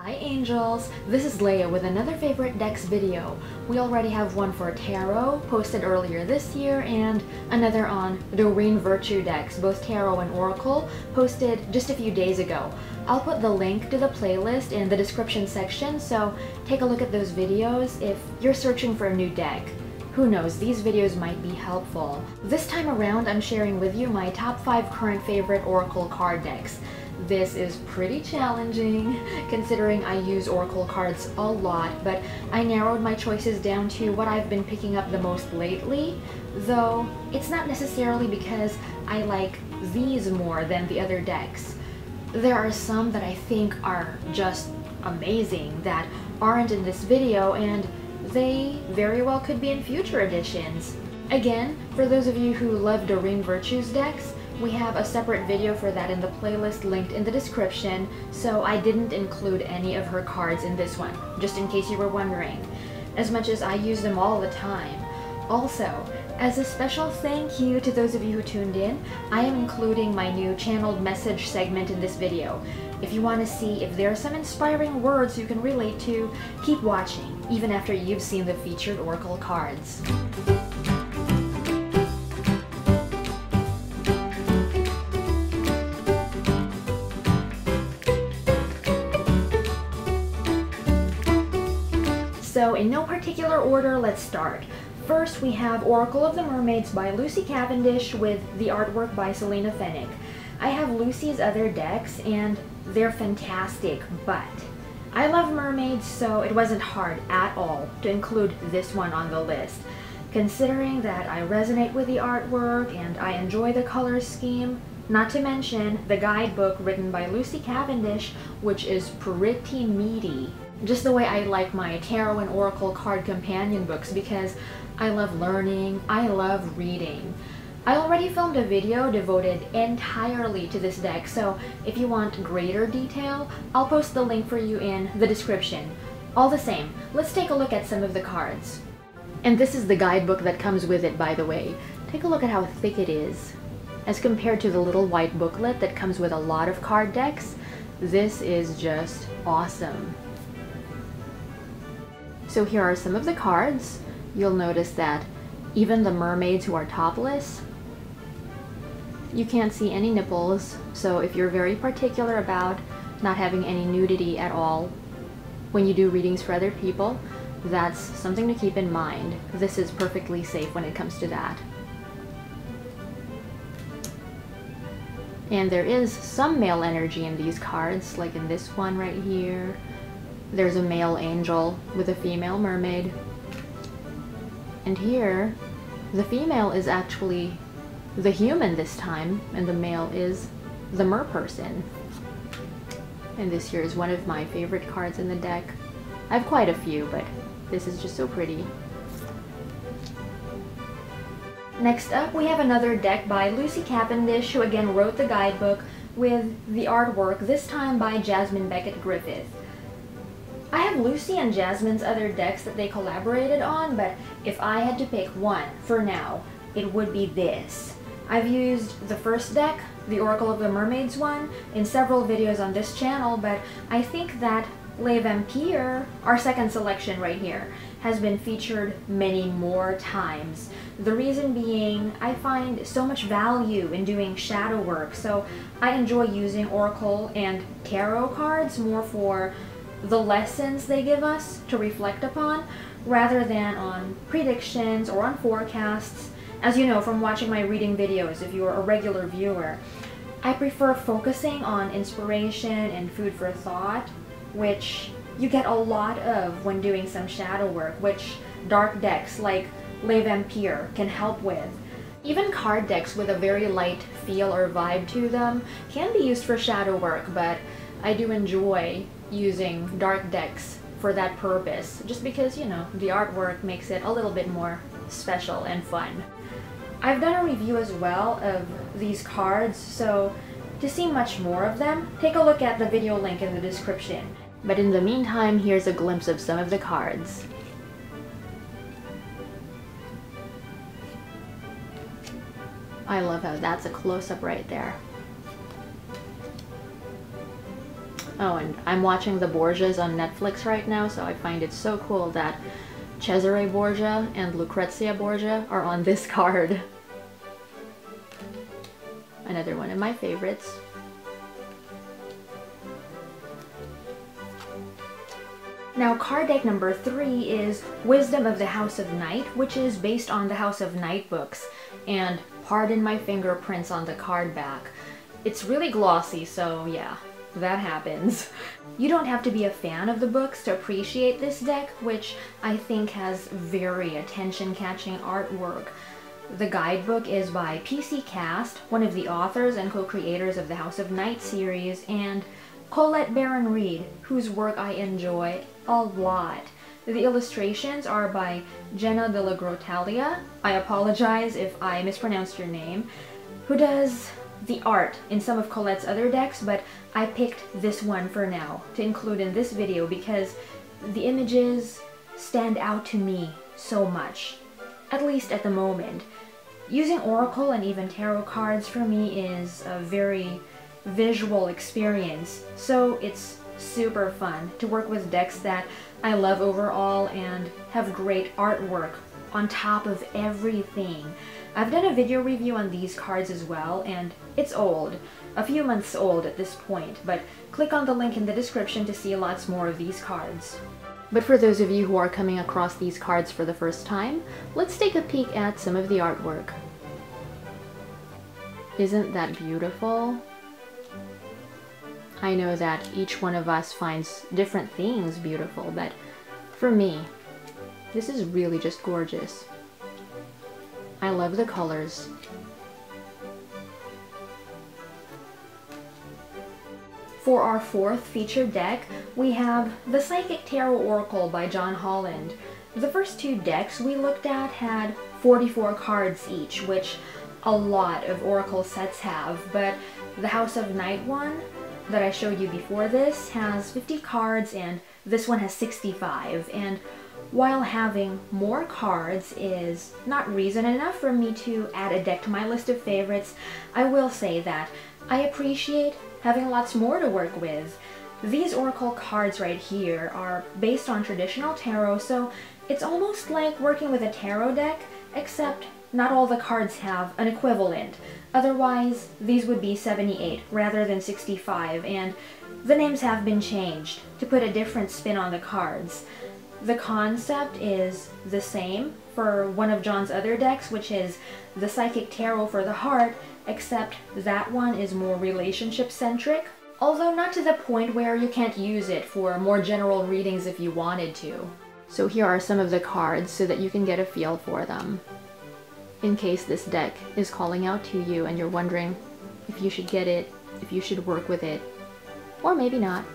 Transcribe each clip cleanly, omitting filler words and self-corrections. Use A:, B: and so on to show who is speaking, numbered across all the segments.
A: Hi Angels! This is Leia with another favorite decks video. We already have one for Tarot, posted earlier this year, and another on Doreen Virtue decks, both Tarot and Oracle, posted just a few days ago. I'll put the link to the playlist in the description section, so take a look at those videos if you're searching for a new deck. Who knows, these videos might be helpful. This time around, I'm sharing with you my top 5 current favorite Oracle card decks. This is pretty challenging, considering I use Oracle cards a lot, but I narrowed my choices down to what I've been picking up the most lately, though it's not necessarily because I like these more than the other decks. There are some that I think are just amazing that aren't in this video, and they very well could be in future editions. Again, for those of you who love Doreen Virtue's decks, we have a separate video for that in the playlist linked in the description, so I didn't include any of her cards in this one, just in case you were wondering, as much as I use them all the time. Also, as a special thank you to those of you who tuned in, I am including my new channeled message segment in this video. If you want to see if there are some inspiring words you can relate to, keep watching, even after you've seen the featured Oracle cards. So in no particular order, let's start. First, we have Oracle of the Mermaids by Lucy Cavendish with the artwork by Selena Fennick. I have Lucy's other decks and they're fantastic, but I love mermaids, so it wasn't hard at all to include this one on the list. Considering that I resonate with the artwork and I enjoy the color scheme, not to mention the guidebook written by Lucy Cavendish, which is pretty meaty. Just the way I like my Tarot and Oracle card companion books, because I love learning, I love reading. I already filmed a video devoted entirely to this deck, so if you want greater detail, I'll post the link for you in the description. All the same, let's take a look at some of the cards. And this is the guidebook that comes with it, by the way. Take a look at how thick it is. As compared to the little white booklet that comes with a lot of card decks, this is just awesome. So here are some of the cards. You'll notice that even the mermaids who are topless, you can't see any nipples, so if you're very particular about not having any nudity at all when you do readings for other people, that's something to keep in mind. This is perfectly safe when it comes to that. And there is some male energy in these cards, like in this one right here. There's a male angel with a female mermaid. And here, the female is actually the human this time, and the male is the merperson. And this here is one of my favorite cards in the deck. I have quite a few, but this is just so pretty. Next up, we have another deck by Lucy Cavendish, who again wrote the guidebook with the artwork, this time by Jasmine Beckett Griffith. I have Lucy and Jasmine's other decks that they collaborated on, but if I had to pick one for now, it would be this. I've used the first deck, the Oracle of the Mermaids one, in several videos on this channel, but I think that Les Vampires, our second selection right here, has been featured many more times. The reason being, I find so much value in doing shadow work, so I enjoy using Oracle and Tarot cards more for the lessons they give us to reflect upon, rather than on predictions or on forecasts. As you know from watching my reading videos, if you're a regular viewer, I prefer focusing on inspiration and food for thought, which you get a lot of when doing some shadow work, which dark decks like Les Vampires can help with. Even card decks with a very light feel or vibe to them can be used for shadow work, but I do enjoy using dark decks for that purpose, just because, you know, the artwork makes it a little bit more special and fun. I've done a review as well of these cards, so to see much more of them, take a look at the video link in the description. But in the meantime, here's a glimpse of some of the cards. I love how that's a close-up right there. Oh, and I'm watching the Borgias on Netflix right now, so I find it so cool that Cesare Borgia and Lucrezia Borgia are on this card. Another one of my favorites. Now, card deck number 3 is Wisdom of the House of Night, which is based on the House of Night books, and pardon my fingerprints on the card back. It's really glossy, so yeah, that happens. You don't have to be a fan of the books to appreciate this deck, which I think has very attention-catching artwork. The guidebook is by PC Cast, one of the authors and co-creators of the House of Night series, and Colette Baron-Reid, whose work I enjoy a lot. The illustrations are by Jenna de la Grottalia, I apologize if I mispronounced your name, who does the art in some of Colette's other decks, but I picked this one for now to include in this video because the images stand out to me so much, at least at the moment. Using Oracle and even Tarot cards for me is a very visual experience, so it's super fun to work with decks that I love overall and have great artwork on top of everything. I've done a video review on these cards as well, and it's old, a few months old at this point, but click on the link in the description to see lots more of these cards. But for those of you who are coming across these cards for the first time, let's take a peek at some of the artwork. Isn't that beautiful? I know that each one of us finds different things beautiful, but for me, this is really just gorgeous. I love the colors. For our fourth featured deck, we have the Psychic Tarot Oracle by John Holland. The first two decks we looked at had 44 cards each, which a lot of Oracle sets have, but the House of Night one that I showed you before this has 50 cards and this one has 65, and while having more cards is not reason enough for me to add a deck to my list of favorites, I will say that I appreciate having lots more to work with. These Oracle cards right here are based on traditional tarot, so it's almost like working with a tarot deck, except not all the cards have an equivalent. Otherwise, these would be 78 rather than 65, and the names have been changed to put a different spin on the cards. The concept is the same for one of John's other decks, which is the Psychic Tarot for the Heart, except that one is more relationship-centric, although not to the point where you can't use it for more general readings if you wanted to. So here are some of the cards so that you can get a feel for them, in case this deck is calling out to you and you're wondering if you should get it, if you should work with it, or maybe not.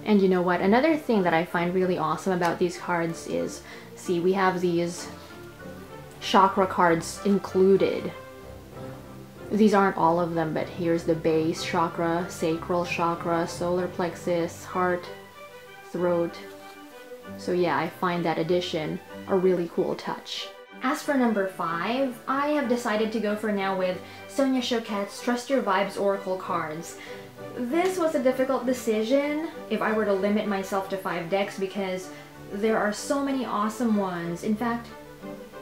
A: And you know what? Another thing that I find really awesome about these cards is, see, we have these chakra cards included. These aren't all of them, but here's the base chakra, sacral chakra, solar plexus, heart, throat. So yeah, I find that addition a really cool touch. As for number 5, I have decided to go for now with Sonia Choquette's Trust Your Vibes Oracle cards. This was a difficult decision if I were to limit myself to 5 decks because there are so many awesome ones. In fact,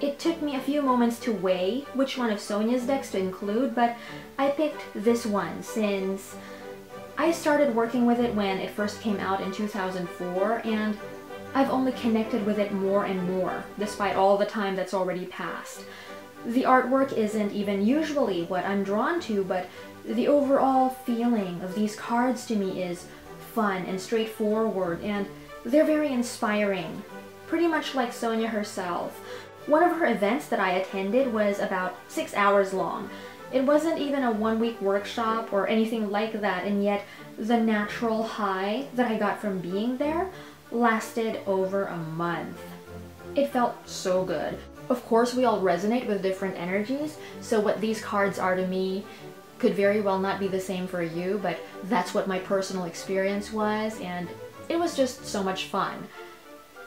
A: it took me a few moments to weigh which one of Sonia's decks to include, but I picked this one since I started working with it when it first came out in 2004, and I've only connected with it more and more, despite all the time that's already passed. The artwork isn't even usually what I'm drawn to, but the overall feeling of these cards to me is fun and straightforward, and they're very inspiring, pretty much like Sonia herself. One of her events that I attended was about 6 hours long. It wasn't even a 1-week workshop or anything like that, and yet the natural high that I got from being there lasted over a month. It felt so good. Of course, we all resonate with different energies, so what these cards are to me could very well not be the same for you, but that's what my personal experience was, and it was just so much fun.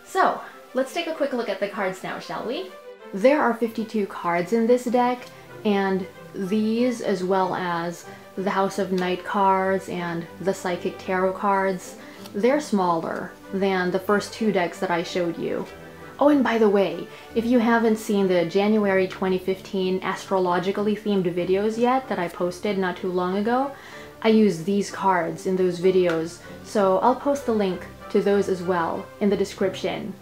A: So, let's take a quick look at the cards now, shall we? There are 52 cards in this deck, and these, as well as the House of Night cards and the Psychic Tarot cards, they're smaller than the first two decks that I showed you. Oh, and by the way, if you haven't seen the January 2015 astrologically themed videos yet that I posted not too long ago, I used these cards in those videos, so I'll post the link to those as well in the description.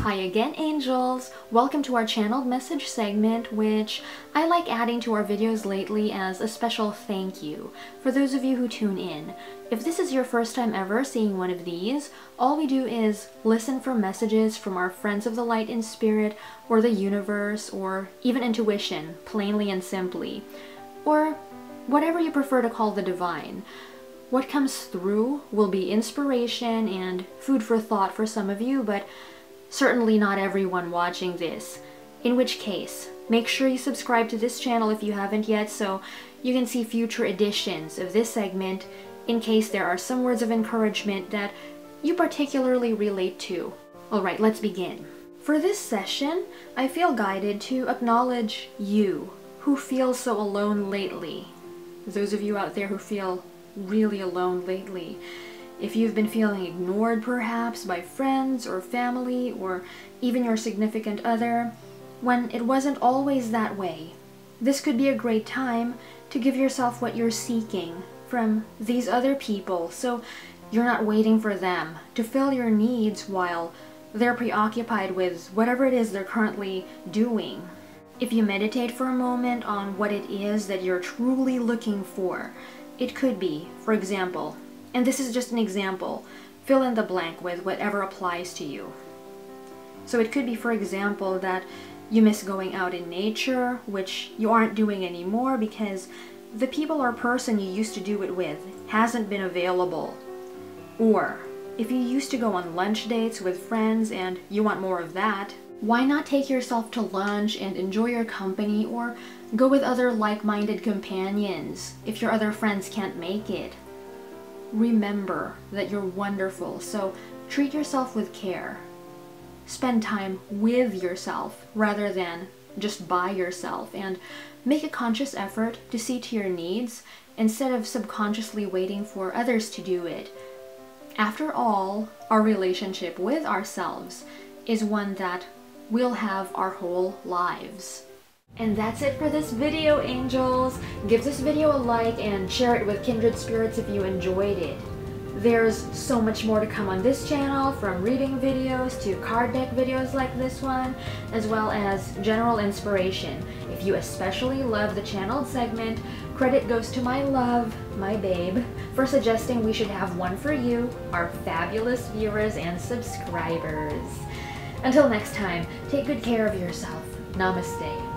A: Hi again, angels! Welcome to our channeled message segment, which I like adding to our videos lately as a special thank you for those of you who tune in. If this is your first time ever seeing one of these, all we do is listen for messages from our friends of the light in spirit, or the universe, or even intuition, plainly and simply, or whatever you prefer to call the divine. What comes through will be inspiration and food for thought for some of you, but certainly not everyone watching this. In which case, make sure you subscribe to this channel if you haven't yet so you can see future editions of this segment in case there are some words of encouragement that you particularly relate to. Alright, let's begin. For this session, I feel guided to acknowledge you who feel so alone lately. Those of you out there who feel really alone lately. If you've been feeling ignored perhaps by friends or family or even your significant other, when it wasn't always that way, this could be a great time to give yourself what you're seeking from these other people so you're not waiting for them to fill your needs while they're preoccupied with whatever it is they're currently doing. If you meditate for a moment on what it is that you're truly looking for, it could be, for example, and this is just an example, fill in the blank with whatever applies to you. So it could be, for example, that you miss going out in nature, which you aren't doing anymore because the people or person you used to do it with hasn't been available. Or if you used to go on lunch dates with friends and you want more of that, why not take yourself to lunch and enjoy your company, or go with other like-minded companions if your other friends can't make it? Remember that you're wonderful, so treat yourself with care. Spend time with yourself rather than just by yourself, and make a conscious effort to see to your needs instead of subconsciously waiting for others to do it. After all, our relationship with ourselves is one that we'll have our whole lives. And that's it for this video, angels! Give this video a like and share it with kindred spirits if you enjoyed it. There's so much more to come on this channel, from reading videos to card deck videos like this one, as well as general inspiration. If you especially love the channeled segment, credit goes to my love, my babe, for suggesting we should have one for you, our fabulous viewers and subscribers. Until next time, take good care of yourself. Namaste.